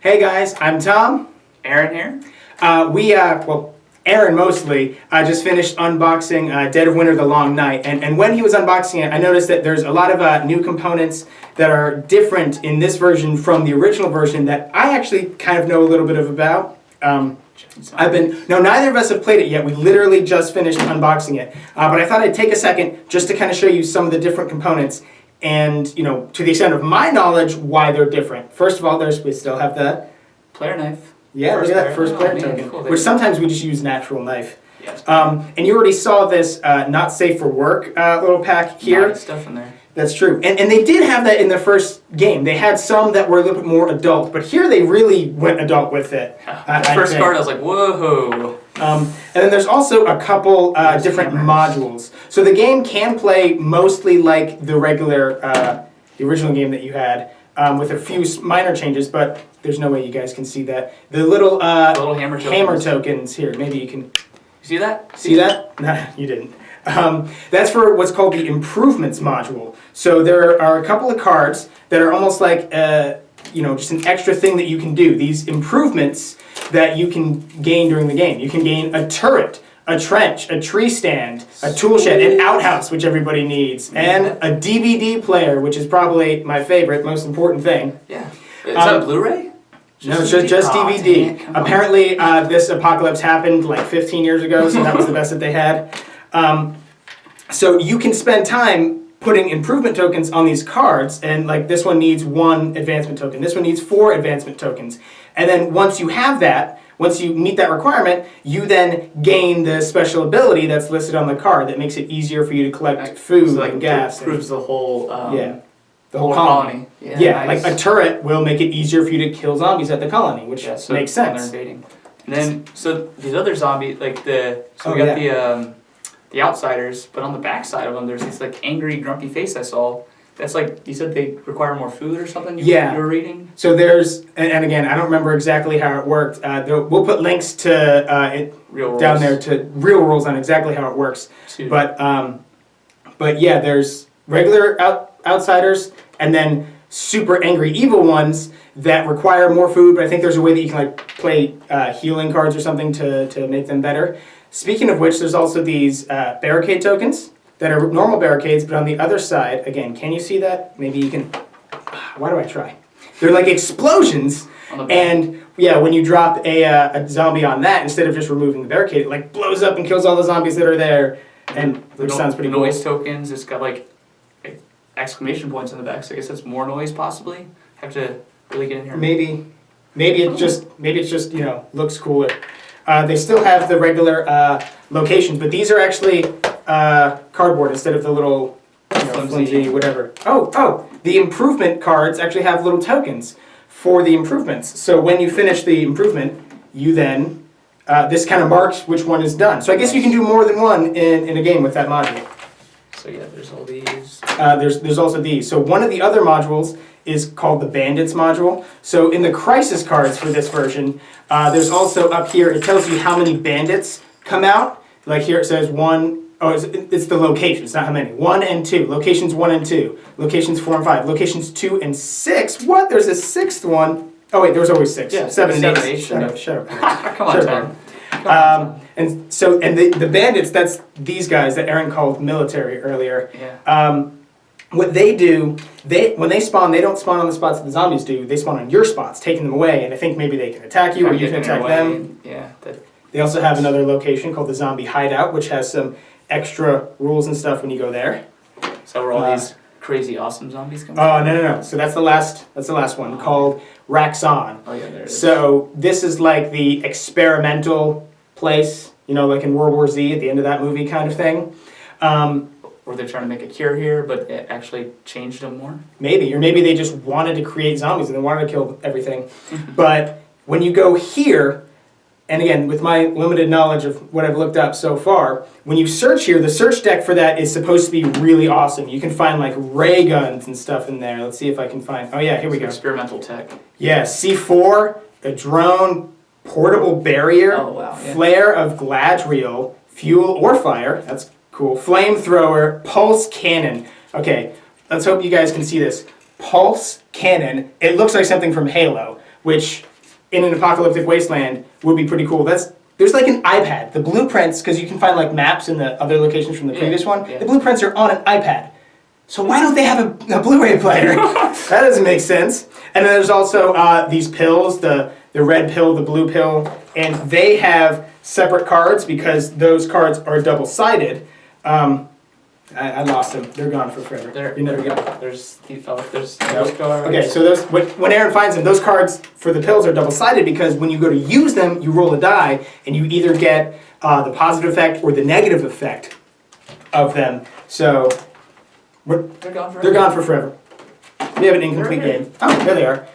Hey guys, I'm Tom. Aaron here. Well, Aaron mostly, just finished unboxing Dead of Winter: The Long Night, and when he was unboxing it, I noticed that there's a lot of new components that are different in this version from the original version that I actually kind of know a little bit about. Neither of us have played it yet. We literally just finished unboxing it, but I thought I'd take a second just to kind of show you some of the different components. And, to the extent of my knowledge, why they're different. First of all, we still have the player knife. Yeah, look at that first player token, cool. which sometimes we just use natural knife. Yes. And you already saw this not safe for work little pack here. Nice stuff in there. That's true. And they did have that in the first game. They had some that were a little bit more adult, but here they really went adult with it. The first card, I was like, whoa. And then there's also a couple different modules. So the game can play mostly like the regular, the original game that you had, with a few minor changes, but there's no way you guys can see that. The little hammer tokens here. Maybe you can... See that? See that? No, you didn't. That's for what's called the improvements module. So there are a couple of cards that are almost like, just an extra thing that you can do. These improvements that you can gain during the game. You can gain a turret, a trench, a tree stand, a tool shed, an outhouse, which everybody needs, and a DVD player, which is probably my favorite, most important thing. Yeah. Is that Blu-ray? No, it's just DVD. Apparently, this apocalypse happened like 15 years ago, so that was the best that they had. So you can spend time putting improvement tokens on these cards, and like this one needs 1 advancement token, this one needs 4 advancement tokens. And then once you have that, once you meet that requirement, you then gain the special ability that's listed on the card that makes it easier for you to collect food and gas. Improves the whole the whole colony. Yeah, nice. Like a turret will make it easier for you to kill zombies at the colony, which makes sense. They're invading. And then, so these other zombies, we got the outsiders, but on the back side of them, there's this like angry, grumpy face I saw. That's like, you said they require more food or something? You were reading? So there's, and again, I don't remember exactly how it worked. We'll put links to down there to real rules on exactly how it works. But yeah, there's regular outsiders and then super angry evil ones that require more food, but I think there's a way that you can like play healing cards or something to make them better. Speaking of which, there's also these barricade tokens that are normal barricades, but on the other side, again, can you see that? Maybe you can... Why do I try? They're like explosions, and yeah, when you drop a zombie on that, instead of just removing the barricade, it like blows up and kills all the zombies that are there, and which sounds pretty cool. Noise tokens, it's got like exclamation points on the back, so I guess that's more noise possibly. Have to really get in here. Maybe it's just looks cooler. They still have the regular locations, but these are actually cardboard instead of the little flimsy whatever. Oh, the improvement cards actually have little tokens for the improvements. So when you finish the improvement, you then this kind of marks which one is done. So I guess you can do more than one in a game with that module. So yeah, there's all these. There's also these. So one of the other modules is called the Bandits Module. So in the crisis cards for this version, there's also up here, it tells you how many bandits come out. Like here it says 1, it's the locations, not how many. 1 and 2, locations 1 and 2, locations 4 and 5, locations 2 and 6. What? There's a 6th one. Oh wait, there was always 6. Yeah, 7 and 8. Shut up. Come on, Tom. And the bandits, that's these guys that Aaron called military earlier. Yeah. What they do, when they spawn, they don't spawn on the spots that the zombies do. They spawn on your spots, taking them away. And I think maybe they can attack you or you can attack them. Yeah. They also have another location called the Zombie Hideout, which has some extra rules and stuff when you go there. So where all these crazy awesome zombies come from? Oh, no. So that's the last one, called Raxxon. Oh yeah, there it is. So this is like the experimental place, like in World War Z at the end of that movie kind of thing. Or they're trying to make a cure here, but it actually changed them more? Maybe. Or maybe they just wanted to create zombies and they wanted to kill everything. But when you go here, and again, with my limited knowledge of what I've looked up so far, when you search here, the search deck for that is supposed to be really awesome. You can find like ray guns and stuff in there. Let's see if I can find... Oh yeah, here we go. Experimental tech. Yeah, C4, a drone, portable barrier, flare of Gladriel, fuel or fire. That's cool. Flamethrower, pulse cannon. Okay, let's hope you guys can see this. Pulse cannon. It looks like something from Halo, which in an apocalyptic wasteland would be pretty cool. There's like an iPad. The blueprints, because you can find like maps in the other locations from the previous one, the blueprints are on an iPad. So why don't they have a Blu-ray player? That doesn't make sense. And then there's also these pills, the red pill, the blue pill, and they have separate cards because those cards are double-sided. I lost them. They're gone for forever. You never get them. There's those cards. Okay, so those when Aaron finds them, those cards for the pills are double-sided because when you go to use them, you roll a die, and you either get the positive effect or the negative effect of them. So they're gone forever. They're gone for forever. We have an incomplete game. Oh, there they are.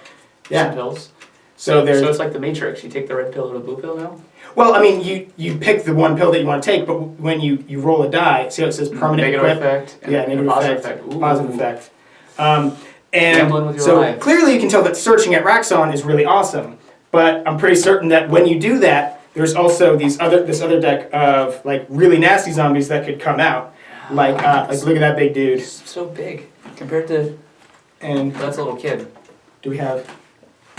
Yeah. Some pills. So it's like the Matrix. You take the red pill or the blue pill now? Well, I mean, you pick the one pill that you want to take, but when you roll a die, see how it says permanent negative effect? Yeah, negative positive effect. Ooh. Positive effect. And with your so lives. clearly you can tell that searching at Raxxon is really awesome. But I'm pretty certain that when you do that, there's also this other deck of like really nasty zombies that could come out. Like look at that big dude. So big compared to. And that's a little kid. Do we have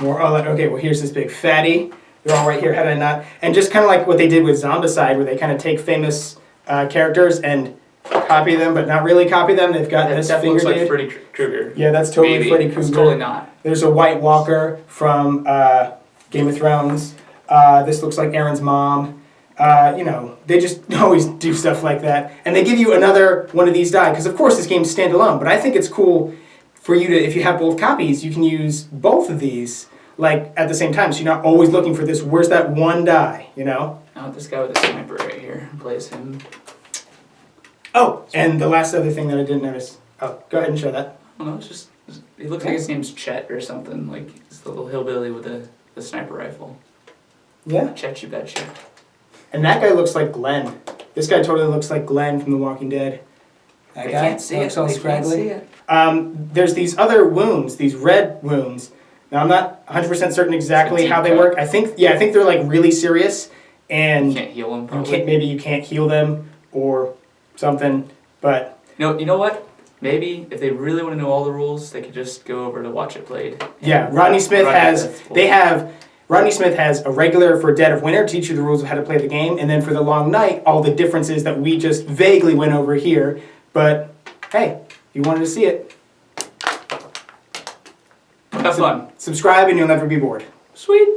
more? Oh, okay. Well, here's this big fatty. They're all right here. How did I not? And just kind of like what they did with Zombicide, where they kind of take famous characters and copy them, but not really copy them. They've got this finger looks like dude. Freddy Krueger. Yeah, that's totally Maybe. Freddy Krueger. It's totally not. There's a White Walker from Game of Thrones. This looks like Aaron's mom. They just always do stuff like that. And they give you another one of these die, because of course this game's standalone, but I think it's cool for you to, if you have both copies, you can use both of these like at the same time, so you're not always looking for this, where's that one die, Oh, this guy with the sniper right here plays him. Oh, and the last other thing that I didn't notice. Oh, go ahead and show that. I don't know, it's just, he looks like his name's Chet or something, like he's the little hillbilly with the sniper rifle. Yeah. Chet, you bet Chet. And that guy looks like Glenn. This guy totally looks like Glenn from The Walking Dead. That They guy can't see looks it. all They scraggly. can't see it. There's these other wounds, these red wounds. Now I'm not 100% certain exactly how they cut. work. I think they're like really serious, and You can't heal him, probably. maybe you can't heal them or something. But you know what? Maybe if they really want to know all the rules, they could just go over to Watch It Played. yeah, Rodney Smith has a regular for Dead of Winter, teach you the rules of how to play the game, and then for the Long Night, all the differences that we just vaguely went over here. But hey, if you wanted to see it, Have fun. subscribe and you'll never be bored. Sweet.